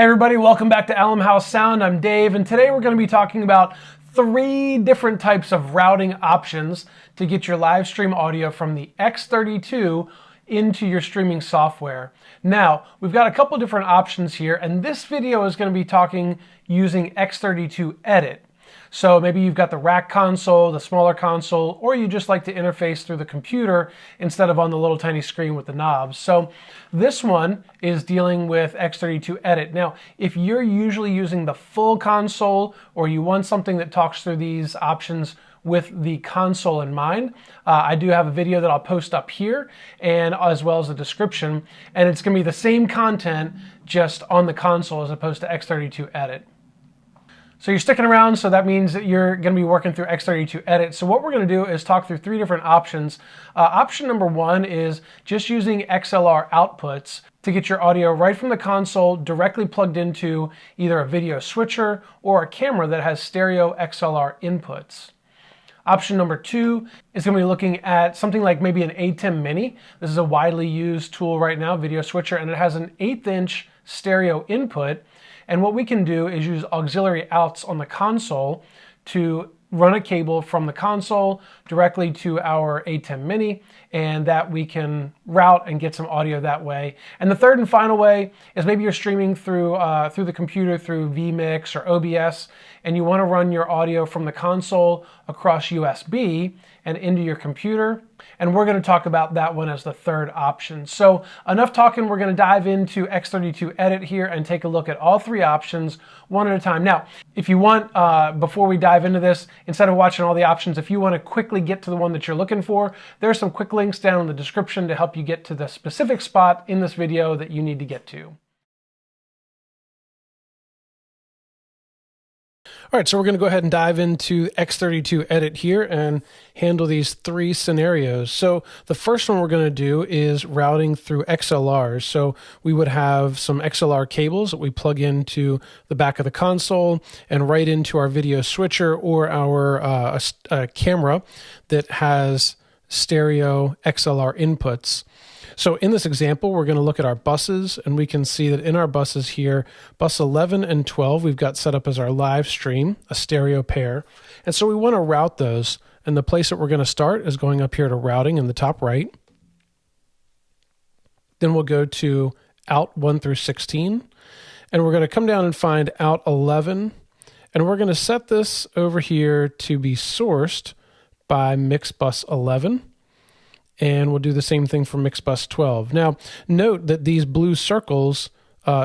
Hey everybody, welcome back to ATEM House Sound. I'm Dave, and today we're going to be talking about 3 different types of routing options to get your live stream audio from the X32 into your streaming software. Now, we've got a couple different options here, and this video is going to be talking using X32-EDIT. So maybe you've got the rack console, the smaller console, or you just like to interface through the computer instead of on the little tiny screen with the knobs. So this one is dealing with X32-EDIT. Now, if you're usually using the full console or you want something that talks through these options with the console in mind, I do have a video that I'll post up here, and as well as a description, and it's going to be the same content just on the console as opposed to X32-EDIT. So you're sticking around, so that means that you're going to be working through X32-EDIT. So what we're going to do is talk through 3 different options. Option number 1 is just using XLR outputs to get your audio right from the console directly plugged into either a video switcher or a camera that has stereo XLR inputs. Option number 2 is going to be looking at something like maybe an ATEM Mini. This is a widely used tool right now, video switcher, and it has an 1/8" stereo input. And what we can do is use auxiliary outs on the console to run a cable from the console directly to our ATEM Mini, and that we can route and get some audio that way. And the third and final way is maybe you're streaming through the computer through vMix or OBS, and you want to run your audio from the console across USB and into your computer. And we're going to talk about that one as the third option. So enough talking, we're going to dive into X32-EDIT here and take a look at all 3 options one at a time. Now, if you want, before we dive into this, instead of watching all the options, if you want to quickly get to the one that you're looking for, there's some quick links down in the description to help you get to the specific spot in this video that you need to get to. All right, so we're going to go ahead and dive into X32-EDIT here and handle these 3 scenarios. So the first one we're going to do is routing through XLRs. So we would have some XLR cables that we plug into the back of the console and right into our video switcher or our camera that has stereo XLR inputs. So in this example, we're going to look at our buses, and we can see that in our buses here, bus 11 and 12, we've got set up as our live stream, a stereo pair. And so we want to route those. And the place that we're going to start is going up here to routing in the top right. Then we'll go to out 1 through 16. And we're going to come down and find out 11. And we're going to set this over here to be sourced by mix bus 11. And we'll do the same thing for mix bus 12. Now, note that these blue circles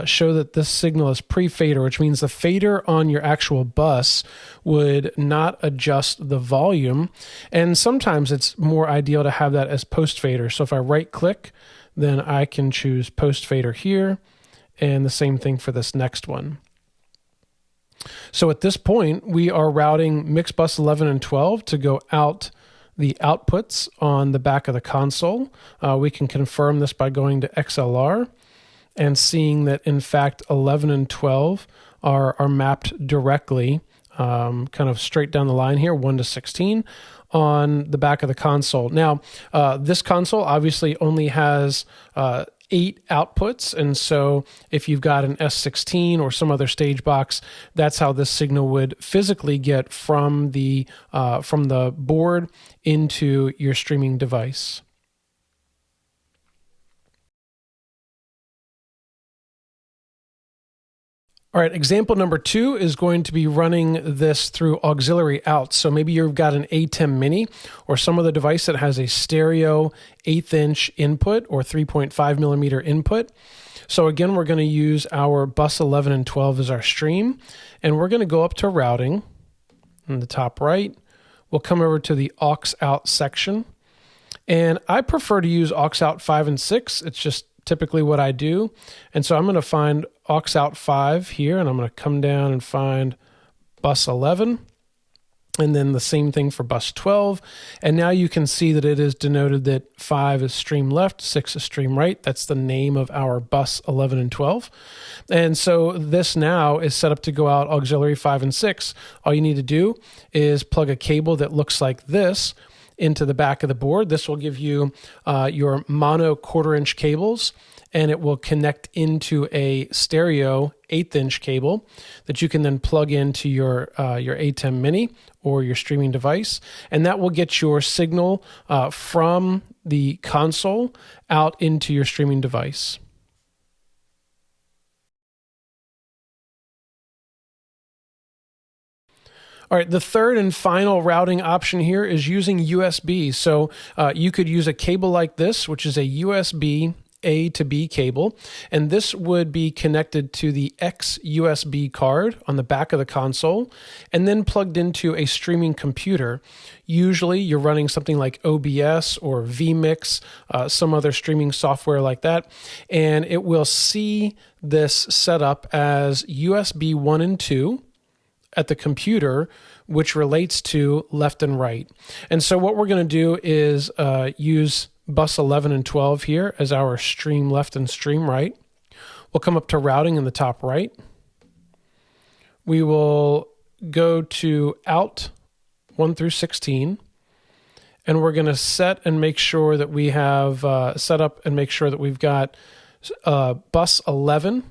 show that this signal is pre-fader, which means the fader on your actual bus would not adjust the volume. And sometimes it's more ideal to have that as post-fader. So if I right-click, then I can choose post-fader here, and the same thing for this next one. So at this point, we are routing mix bus 11 and 12 to go out the outputs on the back of the console. We can confirm this by going to XLR and seeing that in fact 11 and 12 are mapped directly, kind of straight down the line here, 1 to 16 on the back of the console. Now, this console obviously only has 8 outputs, and so if you've got an S16 or some other stage box, that's how this signal would physically get from the board into your streaming device. All right, example number 2 is going to be running this through auxiliary outs. So maybe you've got an ATEM Mini or some other device that has a stereo 1/8" input or 3.5 millimeter input. So again, we're going to use our bus 11 and 12 as our stream, and we're going to go up to routing in the top right. We'll come over to the AUX Out section, and I prefer to use AUX Out 5 and 6. It's just typically what I do. And so I'm going to find AUX Out 5 here, and I'm going to come down and find bus 11, and then the same thing for bus 12. And now you can see that it is denoted that 5 is stream left, 6 is stream right. That's the name of our bus 11 and 12. And so this now is set up to go out auxiliary 5 and 6. All you need to do is plug a cable that looks like this into the back of the board. This will give you your mono 1/4" cables, and it will connect into a stereo 1/8" cable that you can then plug into your ATEM Mini or your streaming device, and that will get your signal from the console out into your streaming device. All right, the third and final routing option here is using USB. So you could use a cable like this, which is a USB A to B cable, and this would be connected to the X USB card on the back of the console and then plugged into a streaming computer. Usually you're running something like OBS or vMix, some other streaming software like that, and it will see this set up as USB 1 and 2 at the computer, which relates to left and right. And so what we're going to do is use bus 11 and 12 here as our stream left and stream right. We'll come up to routing in the top right. We will go to out 1 through 16, and we're going to set and make sure that we have set up and make sure that we've got bus 11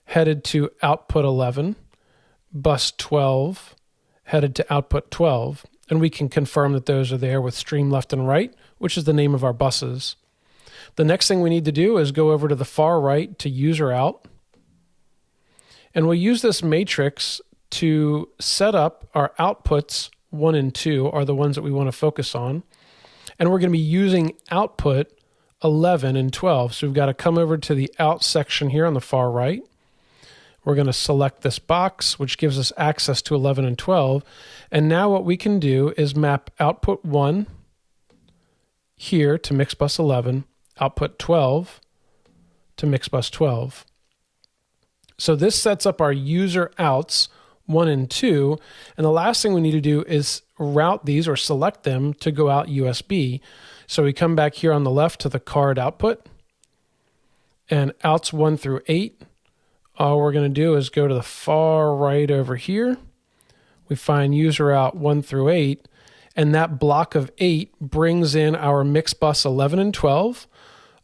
headed to output 11, bus 12 headed to output 12, and we can confirm that those are there with stream left and right, which is the name of our buses. The next thing we need to do is go over to the far right to user out, and we'll use this matrix to set up our outputs 1 and 2 are the ones that we want to focus on, and we're going to be using output 11 and 12. So we've got to come over to the out section here on the far right. We're going to select this box, which gives us access to 11 and 12. And now what we can do is map output 1 here to mix bus 11, output 12 to mix bus 12. So this sets up our user outs 1 and 2. And the last thing we need to do is route these or select them to go out USB. So we come back here on the left to the card output and outs 1 through 8. All we're going to do is go to the far right over here. We find user out 1 through 8, and that block of 8 brings in our mix bus 11 and 12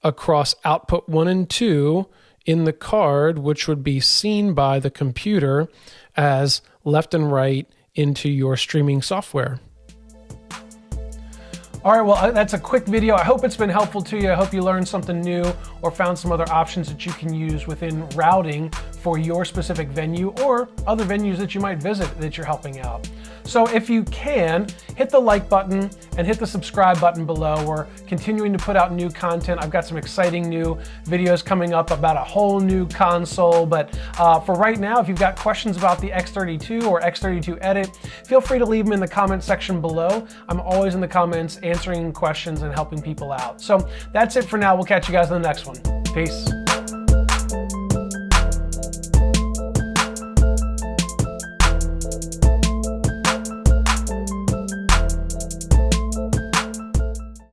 across output 1 and 2 in the card, which would be seen by the computer as left and right into your streaming software. All right, well, that's a quick video. I hope it's been helpful to you. I hope you learned something new or found some other options that you can use within routing for your specific venue or other venues that you might visit that you're helping out. So if you can, hit the like button and hit the subscribe button below. We're continuing to put out new content. I've got some exciting new videos coming up about a whole new console. But for right now, if you've got questions about the X32 or X32-EDIT, feel free to leave them in the comment section below. I'm always in the comments answering questions and helping people out. So that's it for now. We'll catch you guys in the next one. Peace.